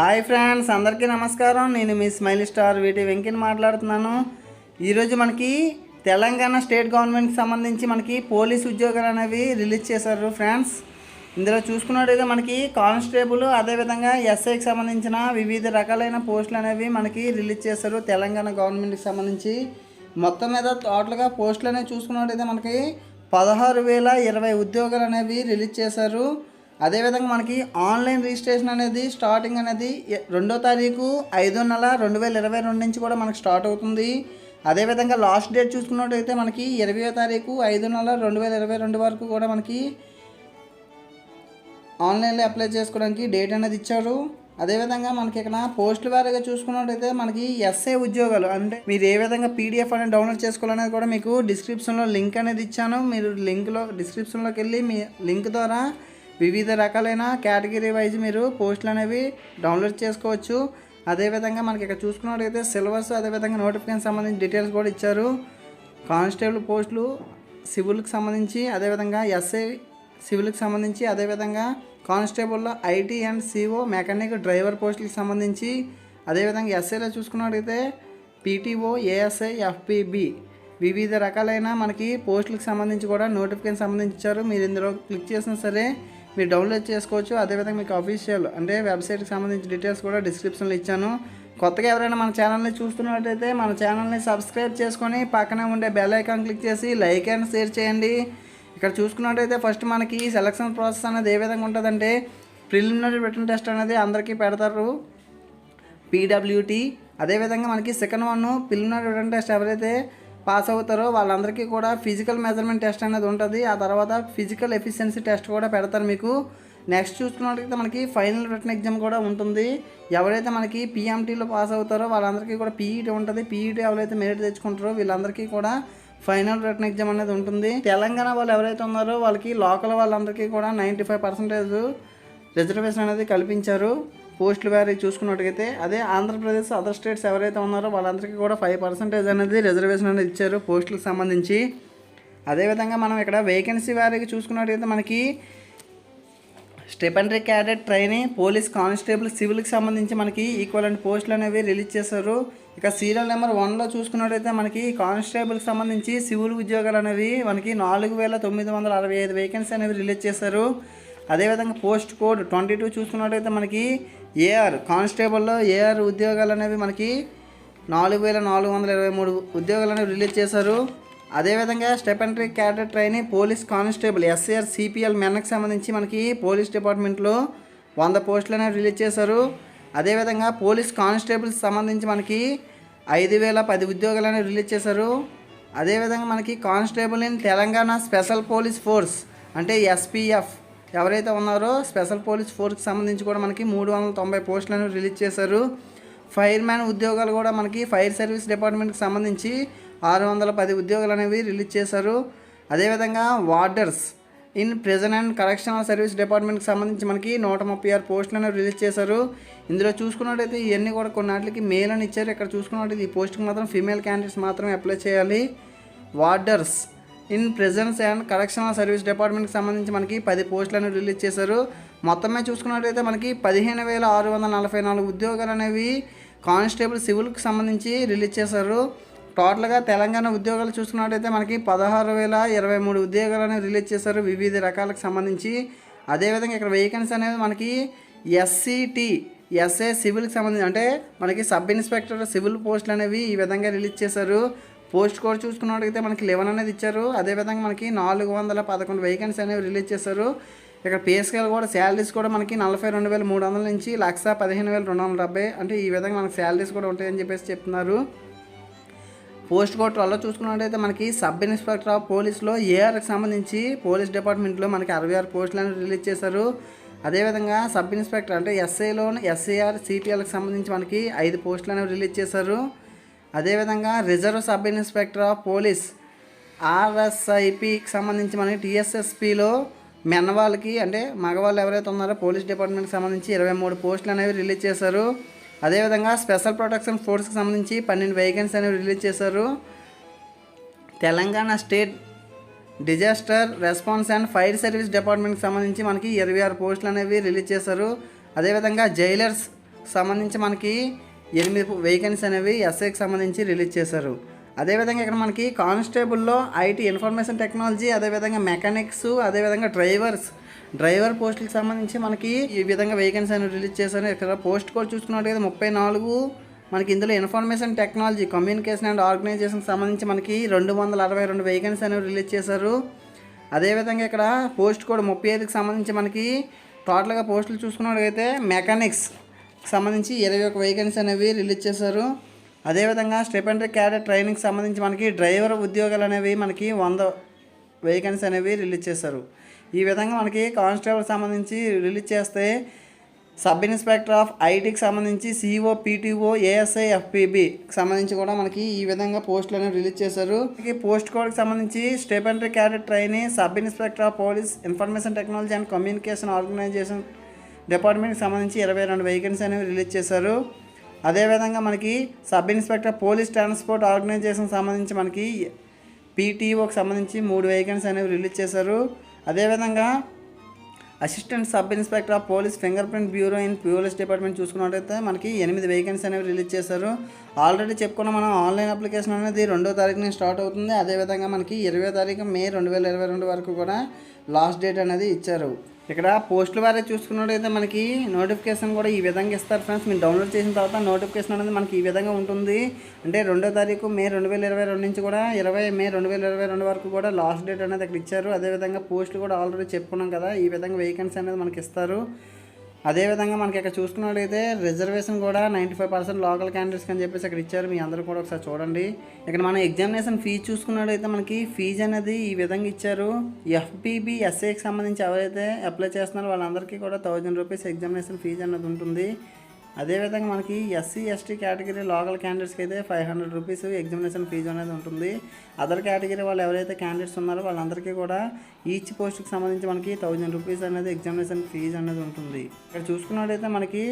Hi friends, అందరికీ నమస్కారం. నేను మీ స్మైల్ స్టార్ వీటి వెంకిని మాట్లాడుతున్నాను. ఈరోజు మనకి తెలంగాణ స్టేట్ గవర్నమెంట్కి సంబంధించి మనకి పోలీస్ ఉద్యోగాలు అనేవి రిలీజ్ చేశారు ఫ్రెండ్స్. ఇందులో చూసుకున్నట్టయితే మనకి కానిస్టేబుల్, అదేవిధంగా ఎస్ఐకి సంబంధించిన వివిధ రకాలైన పోస్టులు అనేవి మనకి రిలీజ్ చేశారు తెలంగాణ గవర్నమెంట్కి సంబంధించి. మొత్తం మీద టోటల్గా పోస్టులు అనేవి చూసుకున్నట్టయితే మనకి 16,020 ఉద్యోగాలు అనేవి రిలీజ్ చేశారు. అదేవిధంగా మనకి ఆన్లైన్ రిజిస్ట్రేషన్ అనేది స్టార్టింగ్ అనేది 2వ తారీఖు 5వ నెల 2022 నుంచి కూడా మనకి స్టార్ట్ అవుతుంది. అదేవిధంగా లాస్ట్ డేట్ చూసుకున్నట్టయితే మనకి 20వ తారీఖు 5వ నెల 2022 వరకు కూడా మనకి ఆన్లైన్లో అప్లై చేసుకోవడానికి డేట్ అనేది ఇచ్చారు. అదేవిధంగా మనకి ఇక్కడ పోస్టుల వారీగా చూసుకున్నట్టయితే మనకి ఎస్ఐ ఉద్యోగాలు అంటే మీరు ఏ విధంగా పీడిఎఫ్ అనేది డౌన్లోడ్ చేసుకోవాలనేది కూడా మీకు డిస్క్రిప్షన్లో లింక్ అనేది ఇచ్చాను. మీరు డిస్క్రిప్షన్లోకి వెళ్ళి మీ లింక్ ద్వారా వివిధ రకాలైన కేటగిరీ వైజ్ మీరు పోస్టులు అనేవి డౌన్లోడ్ చేసుకోవచ్చు. అదేవిధంగా మనకి ఇక్కడ చూసుకున్నట్టయితే సిలబస్, అదేవిధంగా నోటిఫికేషన్ సంబంధించి డీటెయిల్స్ కూడా ఇచ్చారు. కానిస్టేబుల్ పోస్టులు సివిల్కి సంబంధించి, అదేవిధంగా ఎస్ఐ సివిల్కి సంబంధించి, అదేవిధంగా కానిస్టేబుల్లో IT and CO mechanic driver పోస్టులకు సంబంధించి, అదేవిధంగా ఎస్ఐలో చూసుకున్నట్టయితే పీటీఓ, ఏఎస్ఐ, ఎఫ్పిబి వివిధ రకాలైన మనకి పోస్టులకు సంబంధించి కూడా నోటిఫికేషన్ సంబంధించి ఇచ్చారు. మీరు ఇందులో క్లిక్ చేసినా సరే మీరు డౌన్లోడ్ చేసుకోవచ్చు. అదేవిధంగా మీకు అఫీషియల్ అంటే వెబ్సైట్కి సంబంధించి డీటెయిల్స్ కూడా డిస్క్రిప్షన్లో ఇచ్చాను. కొత్తగా ఎవరైనా మన ఛానల్ని చూస్తున్నట్టయితే మన ఛానల్ని సబ్స్క్రైబ్ చేసుకొని పక్కనే ఉండే బెల్ ఐకాన్ క్లిక్ చేసి లైక్ అండ్ షేర్ చేయండి. ఇక్కడ చూసుకున్నట్టయితే ఫస్ట్ మనకి సెలక్షన్ ప్రాసెస్ అనేది ఏ విధంగా ఉంటుందంటే ప్రిలిమినరీ రిటన్ టెస్ట్ అనేది అందరికీ పెడతారు, పీడబ్ల్యూటీ. అదేవిధంగా మనకి second one preliminary written test ఎవరైతే పాస్ అవుతారో వాళ్ళందరికీ కూడా ఫిజికల్ మెజర్మెంట్ టెస్ట్ అనేది ఉంటుంది. ఆ తర్వాత ఫిజికల్ ఎఫిషియన్సీ టెస్ట్ కూడా పెడతారు మీకు. నెక్స్ట్ చూసుకున్నట్టయితే మనకి ఫైనల్ రిటన్ ఎగ్జామ్ కూడా ఉంటుంది. ఎవరైతే మనకి పిఎంటీలో పాస్ అవుతారో వాళ్ళందరికీ కూడా పీఈటీ ఉంటుంది. పీఈటీ ఎవరైతే మెరిట్ తెచ్చుకుంటారో వీళ్ళందరికీ కూడా ఫైనల్ రిటన్ ఎగ్జామ్ అనేది ఉంటుంది. తెలంగాణ వాళ్ళు ఎవరైతే ఉన్నారో వాళ్ళకి లోకల్ వాళ్ళందరికీ కూడా 95% రిజర్వేషన్ అనేది కల్పించారు పోస్టుల వారీ చూసుకున్నట్టుగైతే. అదే ఆంధ్రప్రదేశ్ అదర్ స్టేట్స్ ఎవరైతే ఉన్నారో వాళ్ళందరికీ కూడా 5% అనేది రిజర్వేషన్ అనేది ఇచ్చారు పోస్టులకు సంబంధించి. అదేవిధంగా మనం ఇక్కడ వేకెన్సీ వారీకి చూసుకున్నట్టయితే మనకి స్టెపెండరీ క్యాడెట్ ట్రైనీ, పోలీస్ కానిస్టేబుల్ సివిల్కి సంబంధించి మనకి ఈక్వలెంట్ పోస్టులు అనేవి రిలీజ్ చేశారు. ఇక సీరియల్ నెంబర్ 1లో చూసుకున్నట్టయితే మనకి కానిస్టేబుల్కి సంబంధించి సివిల్ ఉద్యోగాలు అనేవి మనకి 4,965 వేకెన్సీ అనేవి రిలీజ్ చేశారు. అదేవిధంగా పోస్ట్ కోడ్ 22 చూసుకున్నట్టయితే మనకి ఏఆర్ కానిస్టేబుల్లో ఏఆర్ ఉద్యోగాలు అనేవి మనకి 4,423 ఉద్యోగాలు అనేవి రిలీజ్ చేశారు. అదేవిధంగా stipendiary cadet trainee police constable SAR CPL మెన్కి సంబంధించి మనకి పోలీస్ డిపార్ట్మెంట్లో 100 పోస్టులు అనేవి రిలీజ్ చేశారు. అదేవిధంగా పోలీస్ కానిస్టేబుల్స్ సంబంధించి మనకి 5,010 ఉద్యోగాలు అనేవి రిలీజ్ చేశారు. అదేవిధంగా మనకి constable in Telangana special police force అంటే ఎస్పీఎఫ్ ఎవరైతే ఉన్నారో స్పెషల్ పోలీస్ ఫోర్స్కి సంబంధించి కూడా మనకి 390 పోస్టులను రిలీజ్ చేశారు. ఫైర్ మ్యాన్ ఉద్యోగాలు కూడా మనకి ఫైర్ సర్వీస్ డిపార్ట్మెంట్కి సంబంధించి 610 ఉద్యోగాలు అనేవి రిలీజ్ చేశారు. అదేవిధంగా warders in prison and correctional service డిపార్ట్మెంట్కి సంబంధించి మనకి 136 పోస్టులు అనేవి రిలీజ్ చేశారు. ఇందులో చూసుకున్నట్టయితే ఇవన్నీ కూడా కొన్నిటికి మేల్ అని ఇచ్చారు. ఇక్కడ చూసుకున్నట్టయితే ఈ పోస్ట్కి మాత్రం ఫీమేల్ క్యాండిడేట్స్ మాత్రమే అప్లై చేయాలి. Warders in prisons and correctional service డిపార్ట్మెంట్కి సంబంధించి మనకి 10 పోస్టులను రిలీజ్ చేశారు. మొత్తమే చూసుకున్నట్టయితే మనకి 15,644 ఉద్యోగాలు అనేవి కానిస్టేబుల్ సివిల్కి సంబంధించి రిలీజ్ చేశారు. టోటల్గా తెలంగాణ ఉద్యోగాలు చూసుకున్నట్టయితే మనకి 16,023 ఉద్యోగాలు అనేవి రిలీజ్ చేశారు వివిధ రకాలకు సంబంధించి. అదేవిధంగా ఇక్కడ వేకెన్సీ అనేది మనకి ఎస్సీటీ ఎస్ఏ సివిల్కి సంబంధించి అంటే మనకి సబ్ ఇన్స్పెక్టర్ సివిల్ పోస్టులు అనేవి ఈ విధంగా రిలీజ్ చేశారు. పోస్ట్ కోడ్ చూసుకున్నట్టయితే మనకి 11 అనేది ఇచ్చారు. అదేవిధంగా మనకి 411 వేకెన్సీ అనేవి రిలీజ్ చేశారు. ఇక్కడ పే స్కేల్ కూడా శాలరీస్ కూడా మనకి 42,300 నుంచి 1,15,270 అంటే ఈ విధంగా మనకి శాలరీస్ కూడా ఉంటాయని చెప్పేసి చెప్తున్నారు. పోస్ట్ కోడ్ 12లో చూసుకున్నట్టయితే మనకి సబ్ ఇన్స్పెక్టర్ ఆఫ్ పోలీస్లో ఏఆర్కి సంబంధించి పోలీస్ డిపార్ట్మెంట్లో మనకి 66 పోస్టులను రిలీజ్ చేశారు. అదేవిధంగా సబ్ ఇన్స్పెక్టర్ అంటే ఎస్ఐలో ఎస్ఏఆర్ సిపిఎల్కి సంబంధించి మనకి 5 పోస్టులు అనేవి రిలీజ్ చేశారు. అదేవిధంగా reserve sub inspector of police ఆర్ఎస్ఐపికి సంబంధించి మనకి టీఎస్ఎస్పిలో మెన్ వాళ్ళకి అంటే మగవాళ్ళు ఎవరైతే ఉన్నారో పోలీస్ డిపార్ట్మెంట్కి సంబంధించి 23 పోస్టులు అనేవి రిలీజ్ చేశారు. అదేవిధంగా స్పెషల్ ప్రొటెక్షన్ ఫోర్స్కి సంబంధించి 12 వేకెన్సీ అనేవి రిలీజ్ చేశారు. Telangana state disaster response and fire service డిపార్ట్మెంట్కి సంబంధించి మనకి 26 పోస్టులు అనేవి రిలీజ్ చేశారు. అదేవిధంగా జైలర్స్ సంబంధించి మనకి 8 వేకెన్సీ అనేవి ఎస్ఐకి సంబంధించి రిలీజ్ చేశారు. అదేవిధంగా ఇక్కడ మనకి కానిస్టేబుల్లో ఐటీ ఇన్ఫర్మేషన్ టెక్నాలజీ, అదేవిధంగా మెకానిక్స్, అదేవిధంగా డ్రైవర్ పోస్టులకు సంబంధించి మనకి ఈ విధంగా వేకెన్సీ అనేవి రిలీజ్ చేశారు. ఇక్కడ పోస్ట్ కోడ్ చూసుకున్నట్టయితే 34. మనకి ఇందులో ఇన్ఫర్మేషన్ టెక్నాలజీ, కమ్యూనికేషన్ అండ్ ఆర్గనైజేషన్కి సంబంధించి మనకి 262 వేకెన్సీ అనేవి రిలీజ్ చేశారు. అదేవిధంగా ఇక్కడ పోస్ట్ కోడ్ 35కి సంబంధించి మనకి టోటల్గా పోస్టులు చూసుకున్నట్టయితే మెకానిక్స్ సంబంధించి 21 వేకెన్సీ అనేవి రిలీజ్ చేశారు. అదేవిధంగా స్టెపెండరీ క్యాడర్ ట్రైనింగ్కి సంబంధించి మనకి డ్రైవర్ ఉద్యోగాలు అనేవి మనకి 100 వేకెన్సీ అనేవి రిలీజ్ చేశారు. ఈ విధంగా మనకి కానిస్టేబుల్ సంబంధించి రిలీజ్ చేస్తే సబ్ ఇన్స్పెక్టర్ ఆఫ్ ఐటీకి సంబంధించి సిఓ, పీటీఓ, ఏఎస్ఐ, ఎఫ్పిబికి సంబంధించి కూడా మనకి ఈ విధంగా పోస్టులు అనేవి రిలీజ్ చేశారు. పోస్ట్ కోడ్కి సంబంధించి stipendiary cadre trainee, sub inspector of police, information technology and communication organisation డిపార్ట్మెంట్కి సంబంధించి 22 వేకెన్సీ అనేవి రిలీజ్ చేశారు. అదేవిధంగా మనకి సబ్ ఇన్స్పెక్టర్ పోలీస్ ట్రాన్స్పోర్ట్ ఆర్గనైజేషన్కి సంబంధించి మనకి పీటీఓకి సంబంధించి 3 వేకెన్సీ అనేవి రిలీజ్ చేశారు. అదేవిధంగా assistant sub inspector of police finger print bureau in police department చూసుకున్నట్టయితే మనకి 8 వేకెన్సీ అనేవి రిలీజ్ చేశారు. ఆల్రెడీ చెప్పుకున్న మనం ఆన్లైన్ అప్లికేషన్ అనేది 2వ తారీఖున స్టార్ట్ అవుతుంది. అదేవిధంగా మనకి 20వ తారీఖు మే 2022 వరకు కూడా లాస్ట్ డేట్ అనేది ఇచ్చారు. ఇక్కడ పోస్టుల వారే చూసుకున్నట్టయితే మనకి నోటిఫికేషన్ కూడా ఈ విధంగా ఇస్తారు ఫ్రెండ్స్. మీరు డౌన్లోడ్ చేసిన తర్వాత నోటిఫికేషన్ అనేది మనకి ఈ విధంగా ఉంటుంది. అంటే 2వ తారీఖు మే 2022 నుంచి కూడా 20 మే 2022 వరకు కూడా లాస్ట్ డేట్ అనేది అక్కడ ఇచ్చారు. అదేవిధంగా పోస్టులు కూడా ఆల్రెడీ చెప్పుకున్నాం కదా, ఈ విధంగా వేకెన్సీ అనేది మనకి ఇస్తారు. అదేవిధంగా మనకి ఇక్కడ చూసుకున్నట్లయితే రిజర్వేషన్ కూడా 95% లోకల్ క్యాండిడేట్స్కి అని చెప్పేసి అక్కడ ఇచ్చారు. మీ అందరూ కూడా ఒకసారి చూడండి. ఇక్కడ మనం ఎగ్జామినేషన్ ఫీజు చూసుకున్నట్లయితే మనకి ఫీజు అనేది ఈ విధంగా ఇచ్చారు. ఎఫ్బీబీ ఎస్ఐకి సంబంధించి ఎవరైతే అప్లై చేస్తున్నారో వాళ్ళందరికీ కూడా 1000 రూపీస్ ఎగ్జామినేషన్ ఫీజు అనేది ఉంటుంది. అదేవిధంగా మనకి ఎస్సీ ఎస్టీ కేటగిరీ లోకల్ క్యాండిడేట్స్కి అయితే 500 రూపీస్ ఎగ్జామినేషన్ ఫీజు అనేది ఉంటుంది. అదర్ కేటగిరీ వాళ్ళు ఎవరైతే క్యాండిడేట్స్ ఉన్నారో వాళ్ళందరికీ కూడా ఈచ్ పోస్ట్కి సంబంధించి మనకి 1000 రూపీస్ అనేది ఎగ్జామినేషన్ ఫీజు అనేది ఉంటుంది. ఇక్కడ చూసుకున్నట్టయితే మనకి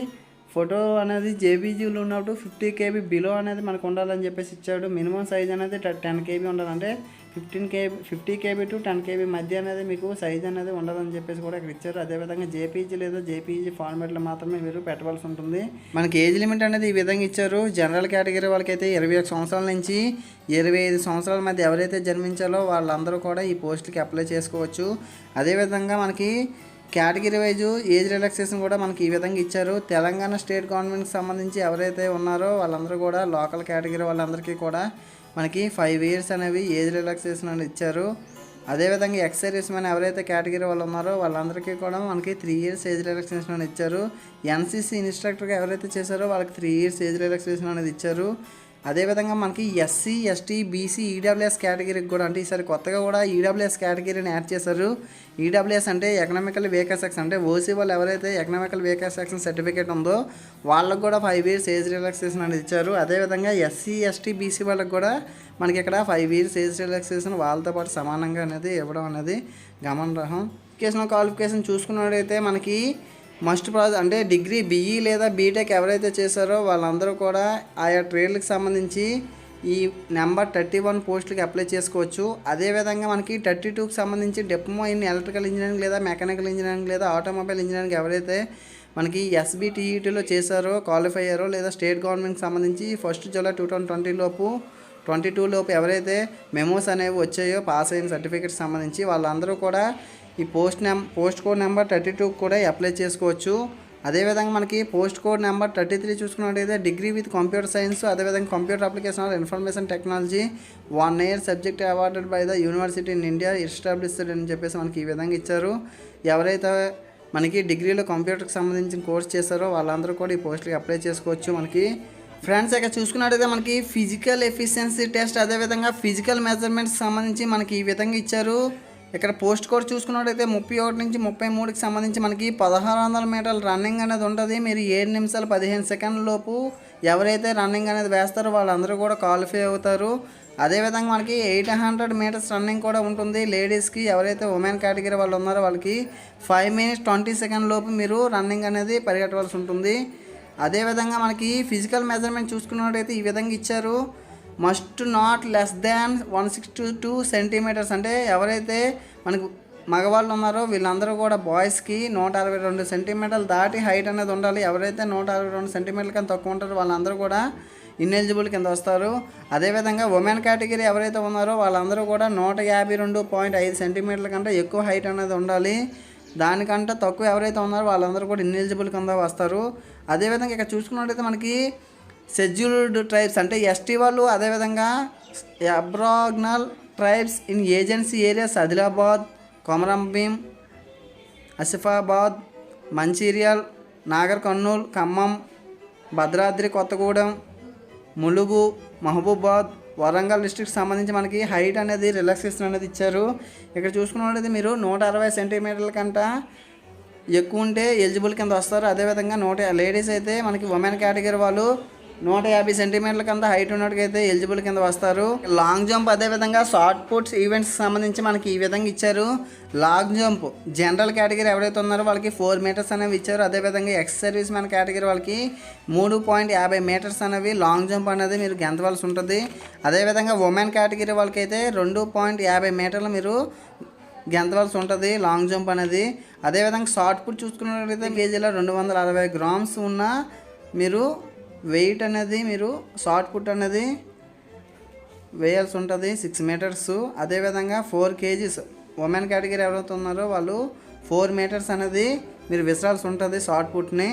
ఫోటో అనేది జేబీజీలో ఉన్నప్పుడు 50 KB బిలో అనేది మనకు ఉండాలని చెప్పేసి ఇచ్చాడు. మినిమం సైజ్ అనేది 10 KB ఉండాలంటే 50 KB టు 10 KB మధ్య అనేది మీకు సైజ్ అనేది ఉండదని చెప్పేసి కూడా ఇక్కడ ఇచ్చారు. అదేవిధంగా జేపీజీ లేదా జేపీజీ ఫార్మాట్లో మాత్రమే మీరు పెట్టవలసి ఉంటుంది. మనకి ఏజ్ లిమిట్ అనేది ఈ విధంగా ఇచ్చారు. జనరల్ కేటగిరీ వాళ్ళకైతే 21 సంవత్సరాల నుంచి 25 సంవత్సరాల మధ్య ఎవరైతే జన్మించాలో వాళ్ళందరూ కూడా ఈ పోస్టులకి అప్లై చేసుకోవచ్చు. అదేవిధంగా మనకి కేటగిరీ వైజ్ ఏజ్ రిలాక్సేషన్ కూడా మనకి ఈ విధంగా ఇచ్చారు. తెలంగాణ స్టేట్ గవర్నమెంట్కి సంబంధించి ఎవరైతే ఉన్నారో వాళ్ళందరూ కూడా లోకల్ కేటగిరీ వాళ్ళందరికీ కూడా మనకి 5 years అనేవి ఏజ్ రిలాక్సేషన్ అనేది ఇచ్చారు. అదేవిధంగా ఎక్స్ సర్వీస్ మ్యాన్ ఎవరైతే కేటగిరీ వాళ్ళు ఉన్నారో వాళ్ళందరికీ కూడా మనకి 3 years ఏజ్ రిలాక్సేషన్ అనేది ఇచ్చారు. ఎన్సీసీ ఇన్స్ట్రక్టర్గా ఎవరైతే చేశారో వాళ్ళకి 3 years ఏజ్ రిలాక్సేషన్ అనేది ఇచ్చారు. అదేవిధంగా మనకి ఎస్సీ ఎస్టీ బీసీ ఈడబ్ల్యూఎస్ కేటగిరీకి కూడా, అంటే ఈసారి కొత్తగా కూడా ఈడబ్ల్యూఎస్ కేటగిరీని యాడ్ చేశారు. ఈడబ్ల్యూఎస్ అంటే ఎకనామికల్ వీకర్ సెక్షన్, అంటే ఓసీ వాళ్ళు ఎవరైతే ఎకనామికల్ వీకర్ సెక్షన్ సర్టిఫికేట్ ఉందో వాళ్ళకు కూడా 5 years ఏజ్ రిలాక్సేషన్ అనేది ఇచ్చారు. అదేవిధంగా ఎస్సీ ఎస్టీ బీసీ వాళ్ళకి కూడా మనకి ఇక్కడ 5 years ఏజ్ రిలాక్సేషన్ వాళ్ళతో పాటు సమానంగా అనేది ఇవ్వడం అనేది గమనార్హం. ఎడ్యుకేషనల్ క్వాలిఫికేషన్ చూసుకున్నట్టయితే మనకి మస్ట్ ప్రాసెస్ అంటే డిగ్రీ బీఈ లేదా బీటెక్ ఎవరైతే చేశారో వాళ్ళందరూ కూడా ఆయా ట్రేడ్లకు సంబంధించి ఈ నెంబర్ 31 పోస్టులకి అప్లై చేసుకోవచ్చు. అదేవిధంగా మనకి 32కి సంబంధించి డిప్లొమా ఇన్ ఎలక్ట్రికల్ ఇంజనీరింగ్ లేదా మెకానికల్ ఇంజనీరింగ్ లేదా ఆటోమొబైల్ ఇంజనీరింగ్ ఎవరైతే మనకి ఎస్బిటిఈటీలో చేశారో క్వాలిఫై అయ్యారో లేదా స్టేట్ గవర్నమెంట్కి సంబంధించి 1 July 2020 లోపు 22 లోపు ఎవరైతే మెమోస్ అనేవి వచ్చాయో పాస్ అయిన సర్టిఫికేట్స్ సంబంధించి వాళ్ళందరూ కూడా ఈ పోస్ట్ కోడ్ నెంబర్ 32 కూడా అప్లై చేసుకోవచ్చు. అదేవిధంగా మనకి పోస్ట్ కోడ్ నెంబర్ 33 చూసుకున్నట్టయితే డిగ్రీ విత్ కంప్యూటర్ సైన్స్, అదేవిధంగా computer application or information technology 1 year subject awarded by the university in India established అని చెప్పేసి మనకి ఈ విధంగా ఇచ్చారు. ఎవరైతే మనకి డిగ్రీలో కంప్యూటర్కి సంబంధించిన కోర్స్ చేశారో వాళ్ళందరూ కూడా ఈ పోస్టులకి అప్లై చేసుకోవచ్చు. మనకి ఫ్రెండ్స్ ఇక్కడ చూసుకున్నట్టయితే మనకి ఫిజికల్ ఎఫిషియన్సీ టెస్ట్, అదేవిధంగా ఫిజికల్ మెజర్మెంట్స్కి సంబంధించి మనకి ఈ విధంగా ఇచ్చారు. ఇక్కడ పోస్ట్ కోడ్ చూసుకున్నట్టయితే 31 నుంచి 33కి సంబంధించి మనకి 1600 మీటర్ల రన్నింగ్ అనేది ఉంటుంది. మీరు 7 నిమిషాలు 15 సెకండ్ల లోపు ఎవరైతే రన్నింగ్ అనేది వేస్తారో వాళ్ళందరూ కూడా క్వాలిఫై అవుతారు. అదేవిధంగా మనకి 800 మీటర్స్ రన్నింగ్ కూడా ఉంటుంది. లేడీస్కి ఎవరైతే ఉమెన్ కేటగిరీ వాళ్ళు ఉన్నారో వాళ్ళకి 5 minutes 20 seconds లోపు మీరు రన్నింగ్ అనేది పరిగెట్టవలసి ఉంటుంది. అదేవిధంగా మనకి ఫిజికల్ మెజర్మెంట్ చూసుకున్నట్టయితే ఈ విధంగా ఇచ్చారు. Must not less than 162 centimeters, అంటే ఎవరైతే మనకు మగవాళ్ళు ఉన్నారో వీళ్ళందరూ కూడా బాయ్స్కి 162 సెంటీమీటర్లు దాటి హైట్ అనేది ఉండాలి. ఎవరైతే 162 సెంటీమీటర్ల కన్నా తక్కువ ఉంటారో వాళ్ళందరూ కూడా ఇన్ఎలిజిబుల్ కింద వస్తారు. అదేవిధంగా ఉమెన్ కేటగిరీ ఎవరైతే ఉన్నారో వాళ్ళందరూ కూడా 152.5 సెంటీమీటర్ల కంటే ఎక్కువ హైట్ అనేది ఉండాలి. దానికంటే తక్కువ ఎవరైతే ఉన్నారో వాళ్ళందరూ కూడా ఇన్ఎలిజిబుల్ కింద వస్తారు. అదేవిధంగా ఇక్కడ చూసుకున్నట్టయితే మనకి షెడ్యూల్డ్ ట్రైబ్స్ అంటే ఎస్టీ వాళ్ళు, అదేవిధంగా aboriginal tribes in agency areas Adilabad, Komaram Bheem, Asifabad, Mancherial, Nagar Kurnool, Khammam, Bhadradri Kothagudem, Mulugu, Mahabubabad, Warangal district సంబంధించి మనకి హైట్ అనేది రిలాక్సేషన్ అనేది ఇచ్చారు. ఇక్కడ చూసుకున్నట్లయితే మీరు 160 సెంటీమీటర్ల కంట ఎక్కువ ఉంటే ఎలిజిబుల్ కింద వస్తారు. అదేవిధంగా లేడీస్ అయితే మనకి ఉమెన్ కేటగిరీ వాళ్ళు 150 సెంటీమీటర్ల కింద హైట్ ఉన్నట్టుకైతే ఎలిజిబుల్ కింద వస్తారు. లాంగ్ జంప్ అదేవిధంగా షార్ట్ పుట్స్ ఈవెంట్స్ సంబంధించి మనకి ఈ విధంగా ఇచ్చారు. లాంగ్ జంప్ జనరల్ కేటగిరీ ఎవరైతే ఉన్నారో వాళ్ళకి 4 మీటర్స్ అనేవి ఇచ్చారు. అదేవిధంగా ఎక్స్ సర్వీస్ మ్యాన్ కేటగిరీ వాళ్ళకి 3.50 మీటర్స్ అనేవి లాంగ్ జంప్ అనేది మీరు గెంతవలసి ఉంటుంది. అదేవిధంగా ఉమెన్ కేటగిరీ వాళ్ళకి అయితే 2.50 మీటర్లు మీరు గెంతవలసి ఉంటుంది లాంగ్ జంప్ అనేది. అదేవిధంగా షార్ట్ పుట్ చూసుకున్నట్లయితే కేజీలో 260 గ్రామ్స్ ఉన్న మీరు వెయిట్ అనేది మీరు షార్ట్ పుట్ అనేది వేయాల్సి ఉంటుంది 6 మీటర్స్. అదేవిధంగా 4 కేజీస్ ఉమెన్ కేటగిరీ ఎవరైతే ఉన్నారో వాళ్ళు 4 మీటర్స్ అనేది మీరు విసరాల్సి ఉంటుంది షార్ట్ పుట్ని.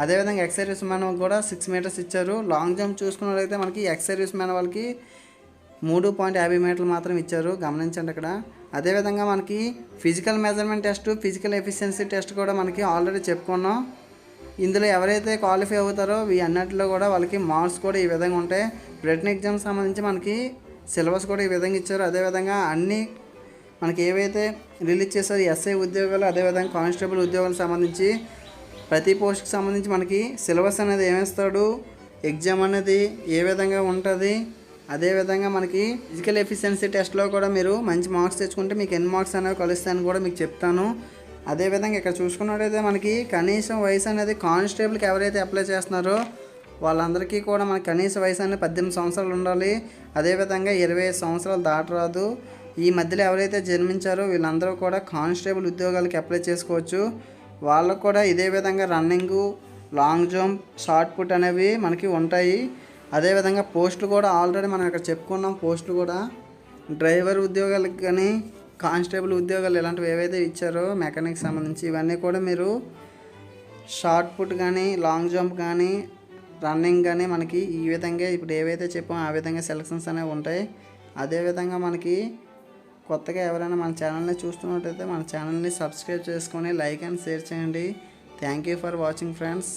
అదేవిధంగా ఎక్స్ సర్వీస్ మ్యాన్ కూడా 6 మీటర్స్ ఇచ్చారు. లాంగ్ జంప్ చూసుకున్నట్లయితే మనకి ఎక్స్ సర్వీస్ మ్యాన్ వాళ్ళకి 3.50 మీటర్లు మాత్రం ఇచ్చారు, గమనించండి అక్కడ. అదేవిధంగా మనకి physical measurement test, physical efficiency test కూడా మనకి ఆల్రెడీ చెప్పుకున్నాం. ఇందులో ఎవరైతే క్వాలిఫై అవుతారో ఈ అన్నిటిలో కూడా వాళ్ళకి మార్క్స్ కూడా ఈ విధంగా ఉంటాయి. రిటన్ ఎగ్జామ్ సంబంధించి మనకి సిలబస్ కూడా ఈ విధంగా ఇచ్చారు. అదేవిధంగా అన్నీ మనకి ఏవైతే రిలీజ్ చేశారో ఎస్ఐ ఉద్యోగాలు, అదేవిధంగా కానిస్టేబుల్ ఉద్యోగాలకు సంబంధించి ప్రతి పోస్ట్కి సంబంధించి మనకి సిలబస్ అనేది ఏమేస్తాడు, ఎగ్జామ్ అనేది ఏ విధంగా ఉంటుంది, అదేవిధంగా మనకి ఫిజికల్ ఎఫిషియన్సీ టెస్ట్లో కూడా మీరు మంచి మార్క్స్ తెచ్చుకుంటే మీకు ఎన్ని మార్క్స్ అనేవి కలుస్తాయని కూడా మీకు చెప్తాను. అదేవిధంగా ఇక్కడ చూసుకున్నట్టయితే మనకి కనీసం వయసు అనేది కానిస్టేబుల్కి ఎవరైతే అప్లై చేస్తున్నారో వాళ్ళందరికీ కూడా మనకి కనీస వయసు అనేది 18 సంవత్సరాలు ఉండాలి. అదేవిధంగా 25 సంవత్సరాలు దాటరాదు. ఈ మధ్యలో ఎవరైతే జన్మించారో వీళ్ళందరూ కూడా కానిస్టేబుల్ ఉద్యోగాలకి అప్లై చేసుకోవచ్చు. వాళ్ళకు కూడా ఇదే విధంగా running, long jump, shot put అనేవి మనకి ఉంటాయి. అదేవిధంగా పోస్టులు కూడా ఆల్రెడీ మనం ఇక్కడ చెప్పుకున్నాం. పోస్టులు కూడా డ్రైవర్ ఉద్యోగాలకు కానీ కానిస్టేబుల్ ఉద్యోగాలు ఇలాంటివి ఏవైతే ఇచ్చారో మెకానిక్ సంబంధించి ఇవన్నీ కూడా మీరు షార్ట్ పుట్ కానీ లాంగ్ జంప్ కానీ రన్నింగ్ కానీ మనకి ఈ విధంగా ఇప్పుడు ఏవైతే చెప్పామో ఆ విధంగా సెలక్షన్స్ అనేవి ఉంటాయి. అదేవిధంగా మనకి కొత్తగా ఎవరైనా మన ఛానల్ని చూస్తున్నట్టయితే మన ఛానల్ని సబ్స్క్రైబ్ చేసుకొని లైక్ అండ్ షేర్ చేయండి. Thank you for watching friends.